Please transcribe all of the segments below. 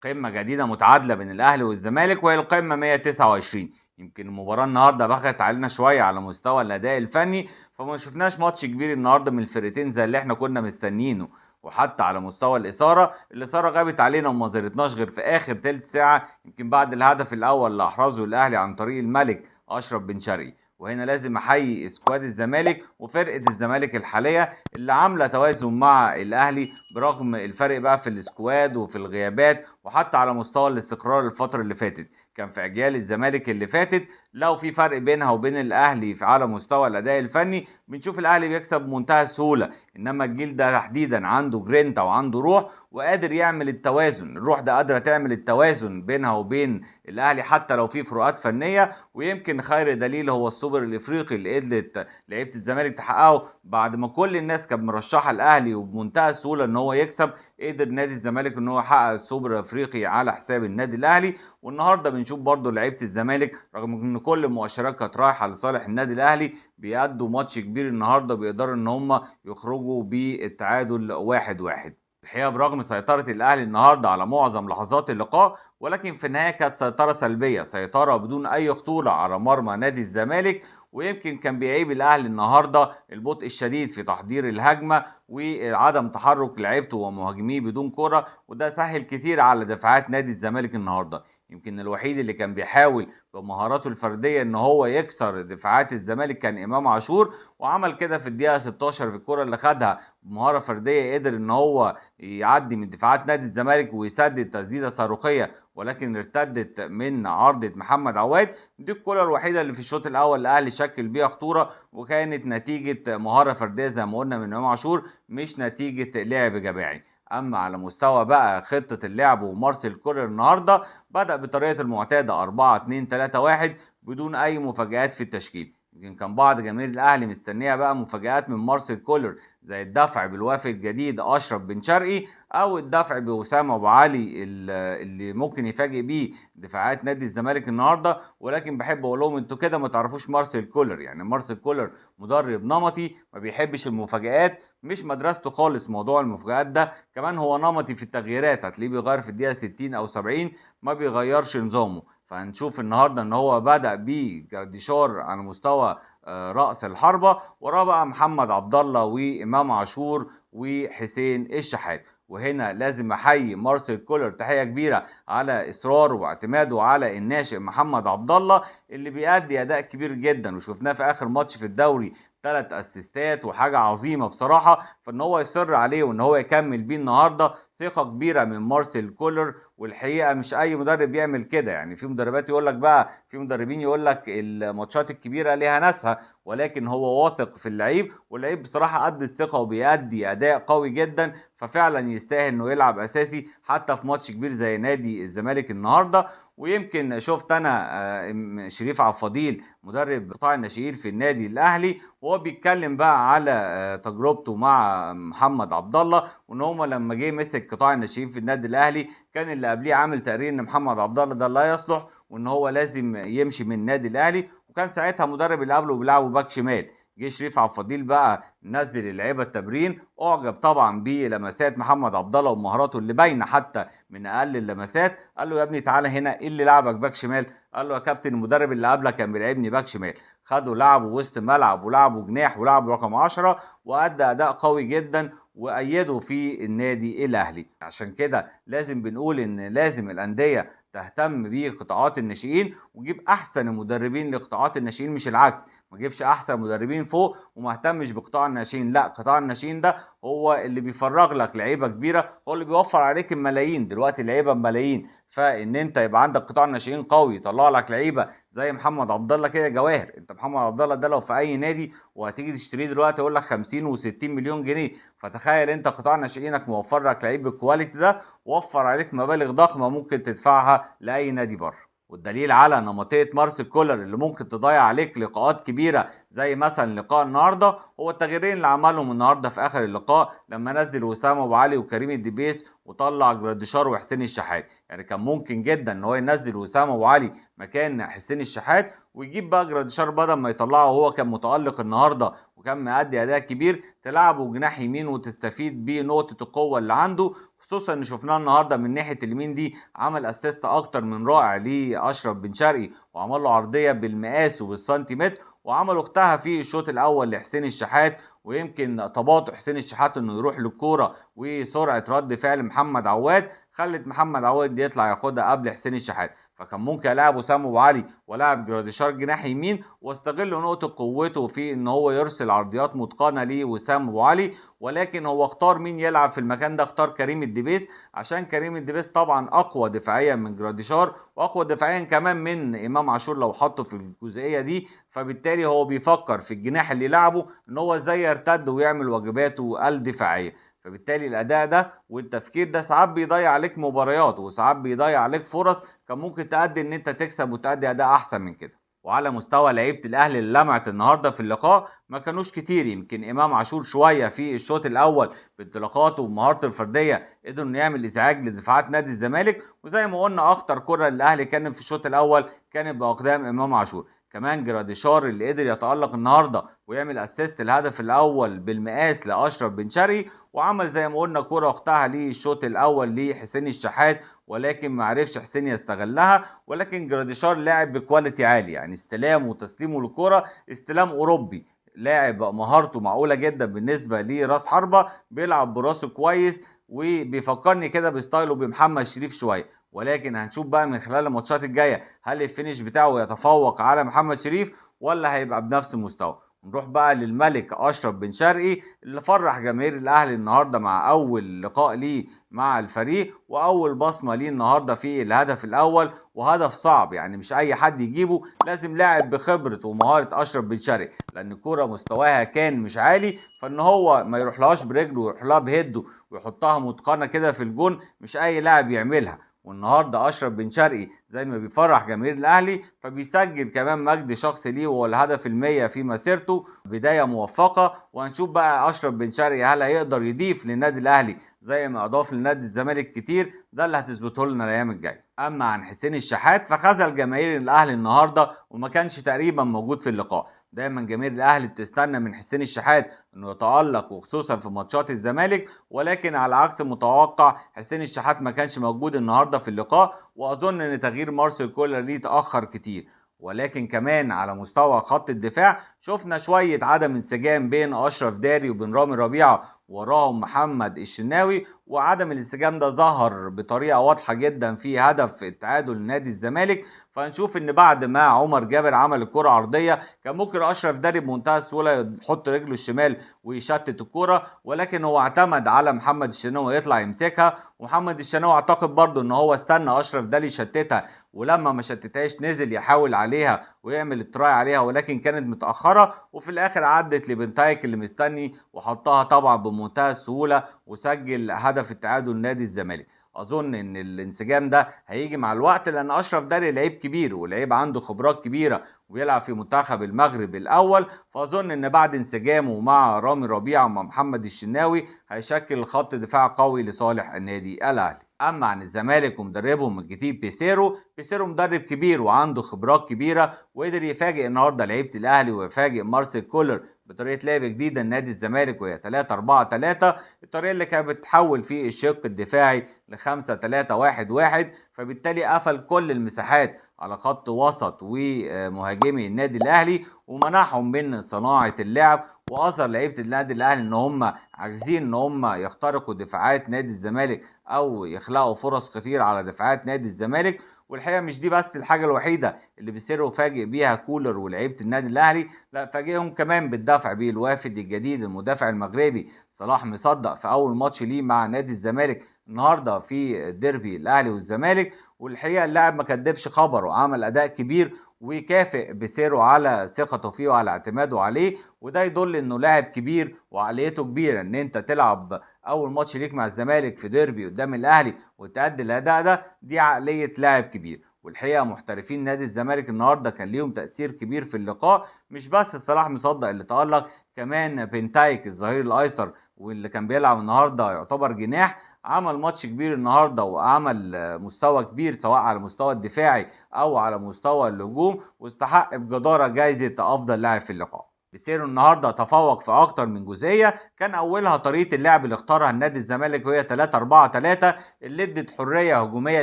قمة جديدة متعادلة بين الأهلي والزمالك وهي القمة 129. يمكن المباراة النهارده بغت علينا شوية على مستوى الأداء الفني، فما شفناش ماتش كبير النهارده من الفرقتين زي اللي احنا كنا مستنيينه. وحتى على مستوى الإثارة غابت علينا وما ظهرتناش غير في آخر تلت ساعة، يمكن بعد الهدف الأول اللي أحرزه الأهلي عن طريق الملك أشرف بن شرقي. وهنا لازم احيي اسكواد الزمالك وفرقه الزمالك الحاليه اللي عامله توازن مع الاهلي برغم الفرق بقى في الاسكواد وفي الغيابات، وحتى على مستوى الاستقرار الفتره اللي فاتت. كان في اجيال الزمالك اللي فاتت لو في فرق بينها وبين الاهلي على مستوى الاداء الفني بنشوف الاهلي بيكسب بمنتهى السهوله، انما الجيل ده تحديدا عنده جرينتا وعنده روح وقادر يعمل التوازن. الروح ده قادره تعمل التوازن بينها وبين الاهلي حتى لو في فروقات فنيه. ويمكن خير دليل هو السوبر الافريقي اللي قدرت لعيبه الزمالك تحققه بعد ما كل الناس كانت مرشحه الاهلي وبمنتهى السهوله ان هو يكسب. قدر نادي الزمالك ان هو يحقق السوبر الافريقي على حساب النادي الاهلي. والنهارده بنشوف برضو لعيبه الزمالك رغم ان كل المؤشرات كانت رايحه لصالح النادي الاهلي بيأدوا ماتش كبير النهارده، بيقدروا ان هم يخرجوا بالتعادل 1-1. الحقيقه برغم سيطره الاهلي النهارده على معظم لحظات اللقاء، ولكن في النهايه كانت سيطره سلبيه، سيطره بدون اي خطوره على مرمى نادي الزمالك. ويمكن كان بيعيب الاهلي النهارده البطء الشديد في تحضير الهجمه وعدم تحرك لعيبته ومهاجميه بدون كره، وده سهل كتير على دفاعات نادي الزمالك النهارده. يمكن الوحيد اللي كان بيحاول بمهاراته الفرديه ان هو يكسر دفاعات الزمالك كان امام عاشور، وعمل كده في الدقيقه 16 في الكره اللي خدها بمهاره فرديه، قدر ان هو يعدي من دفاعات نادي الزمالك ويسدد تسديده صاروخيه ولكن ارتدت من عارضه محمد عواد. دي الكره الوحيده اللي في الشوط الاول الاهلي شكل بيها خطوره، وكانت نتيجه مهاره فرديه زي ما قلنا من امام عاشور مش نتيجه لعب جماعي. اما على مستوى بقى خطه اللعب ومارسيل كولر النهارده بدأ بطريقه المعتاده 4-2-3-1 بدون اي مفاجآت في التشكيل. يمكن كان بعض جماهير الاهلي مستنيه بقى مفاجآت من مارسيل كولر زي الدفع بالوافد الجديد اشرف بن شرقي او الدفع بوسام ابو علي اللي ممكن يفاجئ بيه دفاعات نادي الزمالك النهارده. ولكن بحب اقول لهم انتوا كده ما تعرفوش مارسيل كولر. يعني مارسيل كولر مدرب نمطي ما بيحبش المفاجآت، مش مدرسته خالص موضوع المفاجآت ده. كمان هو نمطي في التغييرات، هتلاقيه بيغير في الدقيقه 60 او 70، ما بيغيرش نظامه. فهنشوف النهارده ان هو بدأ بجرديشار على مستوى رأس الحربة، وراه بقى محمد عبد الله وامام عاشور وحسين الشحات. وهنا لازم احيي مارسيل كولر تحيه كبيره على اصراره واعتماده على الناشئ محمد عبد الله اللي بيأدي اداء كبير جدا، وشفناه في اخر ماتش في الدوري 3 اسيستات وحاجه عظيمه بصراحه. فان هو يصر عليه وان هو يكمل بيه النهارده ثقه كبيره من مارسيل كولر. والحقيقه مش اي مدرب يعمل كده، يعني في مدربات يقول لك بقى، في مدربين يقول لك الماتشات الكبيره ليها ناسها، ولكن هو واثق في اللعيب واللعيب بصراحه قد الثقه وبيأدي اداء قوي جدا، ففعلا يستاهل انه يلعب اساسي حتى في ماتش كبير زي نادي الزمالك النهارده. ويمكن شفت انا شريف عبد الفضيل مدرب قطاع الناشئين في النادي الاهلي وهو بيتكلم بقى على تجربته مع محمد عبد الله، وان هو لما جه مسك قطاع الناشئين في النادي الاهلي كان اللي قبليه عامل تقرير ان محمد عبد الله ده لا يصلح وان هو لازم يمشي من النادي الاهلي، وكان ساعتها مدرب اللي قبله بيلعبه باك شمال. جه شريف عبد الفضيل بقى نزل اللعيبه التمرين، اعجب طبعا بلمسات محمد عبد الله ومهاراته اللي باينه حتى من اقل اللمسات. قال له يا ابني تعالى هنا، ايه اللي لعبك باك شمال؟ قال له يا كابتن المدرب اللي قبلك كان بيلعبني باك شمال. خدوا لعبه وسط ملعب ولعبه جناح ولعبه رقم 10 وادى اداء قوي جدا وايده في النادي الاهلي. عشان كده لازم بنقول ان لازم الانديه تهتم بقطاعات الناشئين وتجيب احسن المدربين لقطاعات الناشئين، مش العكس. ما تجيبش احسن مدربين فوق وما اهتمش بقطاع الناشئين، لا، قطاع الناشئين ده هو اللي بيفرغ لك لعيبه كبيره، هو اللي بيوفر عليك الملايين. دلوقتي اللعيبه بملايين، فان انت يبقى عندك قطاع ناشئين قوي يطلع لك لعيبه زي محمد عبد الله كده جواهر. انت محمد عبد الله ده لو في اي نادي وهتيجي تشتريه دلوقتي يقول لك 50 و60 مليون جنيه، فتخيل انت قطاع ناشئينك موفر لك لعيب بالكواليتي ده، وفر عليك مبالغ ضخمه ممكن تدفعها لاي نادي بره. والدليل على نمطيه مارسيل كولر اللي ممكن تضيع عليك لقاءات كبيره زي مثلا لقاء النهارده هو التغييرين اللي عملهم النهارده في اخر اللقاء لما نزل وسام ابو علي وكريم الدبيس وطلع جراديشار وحسين الشحات. يعني كان ممكن جدا ان هو ينزل وسام ابو علي مكان حسين الشحات ويجيب بقى جراديشار بدل ما يطلعه، وهو كان متالق النهارده وكان مأدي اداء كبير، تلعبه جناح يمين وتستفيد بنقطه القوه اللي عنده، خصوصا ان شفناه النهارده من ناحيه اليمين دي عمل اسيست اكتر من رائع لاشرف بن شرقي، وعمل له عرضيه بالمقاس وبالسنتيمتر، وعمل اختها في الشوط الاول لحسين الشحات. ويمكن تباطؤ حسين الشحات انه يروح للكوره وسرعه رد فعل محمد عواد خلت محمد عواد يطلع ياخدها قبل حسين الشحات، فكان ممكن العب وسام ابو علي ولاعب جراديشار جناح يمين واستغل نقطه قوته في ان هو يرسل عرضيات متقنه لوسام ابو علي، ولكن هو اختار مين يلعب في المكان ده؟ اختار كريم الدبيس، عشان كريم الدبيس طبعا اقوى دفاعيا من جراديشار واقوى دفاعيا كمان من امام عاشور لو حطه في الجزئيه دي، فبالتالي هو بيفكر في الجناح اللي لعبه ان هو ازاي يرتد ويعمل واجباته الدفاعيه. فبالتالي الاداء ده والتفكير ده ساعات بيضيع عليك مباريات وساعات بيضيع عليك فرص كان ممكن تأدي ان انت تكسب وتأدي اداء احسن من كده. وعلى مستوى لعيبه الاهلي اللي لمعت النهارده في اللقاء ما كانوش كتير، يمكن امام عاشور شويه في الشوط الاول بانطلاقاته ومهارته الفرديه قدر انه يعمل ازعاج لدفاعات نادي الزمالك، وزي ما قلنا اخطر كره للاهلي كانت في الشوط الاول كانت باقدام امام عاشور. كمان جراديشار اللي قدر يتألق النهارده ويعمل اسيست الهدف الاول بالمقاس لاشرف بن شرقي، وعمل زي ما قلنا كرة اختها للشوط الاول لحسين الشحات، ولكن ما عرفش حسين يستغلها، ولكن جراديشار لاعب بكواليتي عالي، يعني استلامه وتسليمه للكرة استلام اوروبي، لاعب مهارته معقوله جدا بالنسبه لراس حربه، بيلعب براسه كويس وبيفكرني كده بستايله بمحمد شريف شويه، ولكن هنشوف بقى من خلال الماتشات الجايه هل الفينش بتاعه يتفوق على محمد شريف ولا هيبقى بنفس المستوى. نروح بقى للملك اشرف بن شرقي اللي فرح جماهير الاهلي النهارده مع اول لقاء ليه مع الفريق واول بصمه ليه النهارده في الهدف الاول، وهدف صعب يعني مش اي حد يجيبه، لازم لاعب بخبره ومهاره اشرف بن شرقي، لان الكوره مستواها كان مش عالي، فان هو ما يروحلهاش برجله ويروح لها بهده ويحطها متقنه كده في الجون مش اي لاعب يعملها. والنهارده اشرف بن شرقي زي ما بيفرح جماهير الاهلي فبيسجل كمان مجد شخصي ليه وهو الهدف المية في مسيرته، بدايه موفقه. وهنشوف بقى اشرف بن شرقي هل هيقدر يضيف للنادي الاهلي زي ما اضاف لنادي الزمالك كتير، ده اللي هتثبته لنا الايام الجايه. اما عن حسين الشحات فخذل جماهير الاهلي النهارده وما كانش تقريبا موجود في اللقاء، دايما جماهير الاهلي بتستنى من حسين الشحات انه يتالق وخصوصا في ماتشات الزمالك، ولكن على عكس المتوقع حسين الشحات ما كانش موجود النهارده في اللقاء، واظن ان تغيير مارسيل كولر ليه اتاخر كتير. ولكن كمان على مستوى خط الدفاع شفنا شوية عدم انسجام بين أشرف داري وبين رامي ربيعة وراهم محمد الشناوي، وعدم الانسجام ده ظهر بطريقة واضحة جدا في هدف التعادل لنادي الزمالك. فنشوف ان بعد ما عمر جابر عمل الكرة عرضية كان ممكن اشرف داري بمنتهى السهولة يحط رجله الشمال ويشتت الكرة، ولكن هو اعتمد على محمد الشناوي يطلع يمسكها، ومحمد الشناوي اعتقد برضو ان هو استنى اشرف داري يشتتها، ولما ما شتتهاش نزل يحاول عليها ويعمل التراي عليها، ولكن كانت متأخرة وفي الاخر عدت لبنتايك اللي مستني وحطها طبعا بمنتهى السهولة وسجل هدف التعادل نادي الزمالك. اظن ان الانسجام ده هيجي مع الوقت لان اشرف داري لعيب كبير ولعيب عنده خبرات كبيره وبيلعب في منتخب المغرب الاول، فاظن ان بعد انسجامه مع رامي ربيعه ومع محمد الشناوي هيشكل خط دفاع قوي لصالح النادي الاهلي. اما عن الزمالك ومدربهم الجديد بيسيرو مدرب كبير وعنده خبرات كبيره وقدر يفاجئ النهارده لعيبه الاهلي ويفاجئ مارسيل كولر بطريقه لعب جديده لنادي الزمالك وهي 3-4-3، الطريقه اللي كانت بتحول في الشق الدفاعي ل 5-3-1-1، فبالتالي قفل كل المساحات على خط وسط ومهاجمي النادي الاهلي ومنعهم من صناعه اللعب، واثر لعيبه النادي الاهلي ان هم عاجزين ان هم يخترقوا دفاعات نادي الزمالك او يخلقوا فرص كتير على دفاعات نادي الزمالك. والحقيقه مش دي بس الحاجه الوحيده اللي بيصيروا فاجئ بيها كولر ولعيبه النادي الاهلي، لا فاجئهم كمان بالدفع بالوافد الجديد المدافع المغربي صلاح مصدق في اول ماتش ليه مع نادي الزمالك النهارده في ديربي الاهلي والزمالك، والحقيقه اللاعب ما كدبش خبره وعمل اداء كبير ويكافئ بسيره على ثقته فيه وعلى اعتماده عليه، وده يدل انه لاعب كبير وعقليته كبيره ان انت تلعب اول ماتش ليك مع الزمالك في ديربي قدام الاهلي وتأدي الاداء ده، دي عقليه لاعب كبير. والحقيقه محترفين نادي الزمالك النهارده كان ليهم تأثير كبير في اللقاء، مش بس صلاح مصدق اللي تألق، كمان بنتايك الظهير الايسر واللي كان بيلعب النهارده يعتبر جناح عمل ماتش كبير النهارده وعمل مستوى كبير سواء على المستوى الدفاعي او على مستوى الهجوم، واستحق بجداره جائزه افضل لاعب في اللقاء. بيسيرو النهارده تفوق في اكتر من جزئيه، كان اولها طريقه اللعب اللي اختارها النادي الزمالك وهي 3-4-3 اللي ادت حريه هجوميه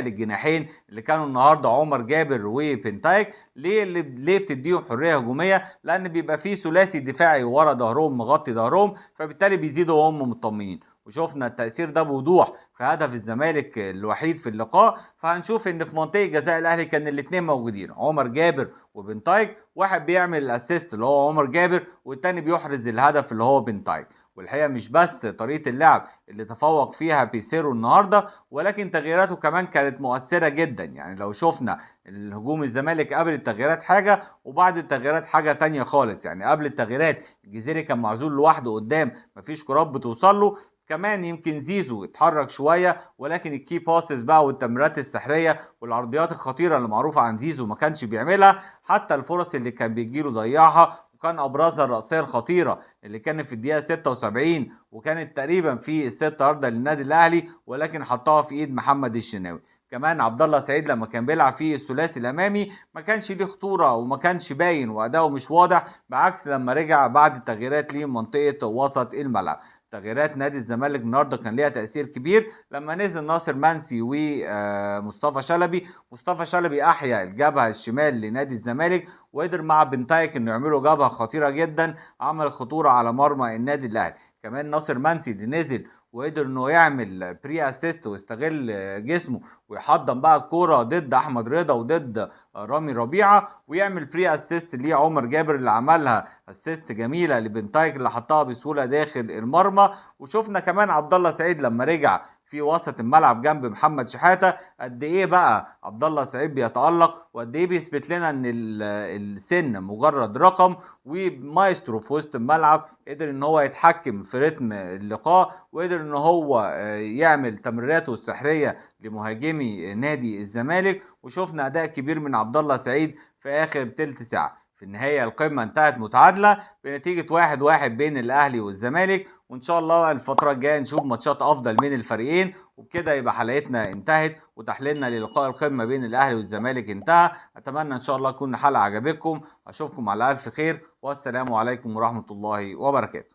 للجناحين اللي كانوا النهارده عمر جابر وبنتايك. ليه بتديهم حريه هجوميه؟ لان بيبقى فيه ثلاثي دفاعي ورا ظهرهم مغطي ظهرهم، فبالتالي بيزيدوا وهم مطمنين. وشفنا التأثير ده بوضوح في هدف الزمالك الوحيد في اللقاء. فهنشوف ان في منطقة جزاء الاهلي كان الاتنين موجودين، عمر جابر وبنتايج، واحد بيعمل الاسيست اللي هو عمر جابر والتاني بيحرز الهدف اللي هو بنتايج. والحقيقه مش بس طريقه اللعب اللي تفوق فيها بيسيرو النهارده، ولكن تغييراته كمان كانت مؤثره جدا. يعني لو شفنا الهجوم الزمالك قبل التغييرات حاجه وبعد التغييرات حاجه تانية خالص. يعني قبل التغييرات الجزيري كان معزول لوحده قدام، مفيش كرات بتوصل له. كمان يمكن زيزو اتحرك شويه، ولكن الكي باسز بقى والتمريرات السحريه والعرضيات الخطيره اللي معروفه عن زيزو ما كانش بيعملها. حتى الفرص اللي كان بيجيله ضيعها، وكان ابرزها الرأسية الخطيرة اللي كانت في الدقيقة 76 وكانت تقريبا في الست عرضة للنادي الاهلي، ولكن حطها في ايد محمد الشناوي. كمان عبد الله سعيد لما كان بيلعب فيه الثلاثي الامامي ما كانش ليه خطوره وما كانش باين واداؤه مش واضح، بعكس لما رجع بعد التغييرات ليه منطقه وسط الملعب. تغييرات نادي الزمالك النهارده كان ليها تأثير كبير لما نزل ناصر منسي ومصطفى شلبي. مصطفى شلبي احيا الجبهه الشمال لنادي الزمالك، وقدر مع بنتايك انه يعملوا جبهه خطيره جدا، عمل خطوره على مرمى النادي الاهلي. كمان ناصر منسي اللي نزل وقدر انه يعمل بري اسيست ويستغل جسمه ويحضن بقى الكوره ضد احمد رضا وضد رامي ربيعه، ويعمل بري اسيست ليه عمر جابر اللي عملها اسيست جميله لبنتايك اللي حطها بسهوله داخل المرمى. وشفنا كمان عبد الله سعيد لما رجع في وسط الملعب جنب محمد شحاته قد ايه بقى عبد الله سعيد بيتالق، وقد ايه بيثبت لنا ان السن مجرد رقم. ومايسترو في وسط الملعب قدر ان هو يتحكم في رتم اللقاء، وقدر ان هو يعمل تمريراته السحريه لمهاجمي نادي الزمالك. وشفنا اداء كبير من عبد الله سعيد في اخر تلت ساعه. في النهاية القمة انتهت متعادلة بنتيجة 1-1 بين الأهلي والزمالك، وإن شاء الله الفترة الجاية نشوف ماتشات أفضل من الفريقين. وبكده يبقى حلقتنا انتهت وتحليلنا للقاء القمة بين الأهلي والزمالك انتهى. أتمنى إن شاء الله تكون الحلقة عجبتكم. أشوفكم على ألف خير، والسلام عليكم ورحمة الله وبركاته.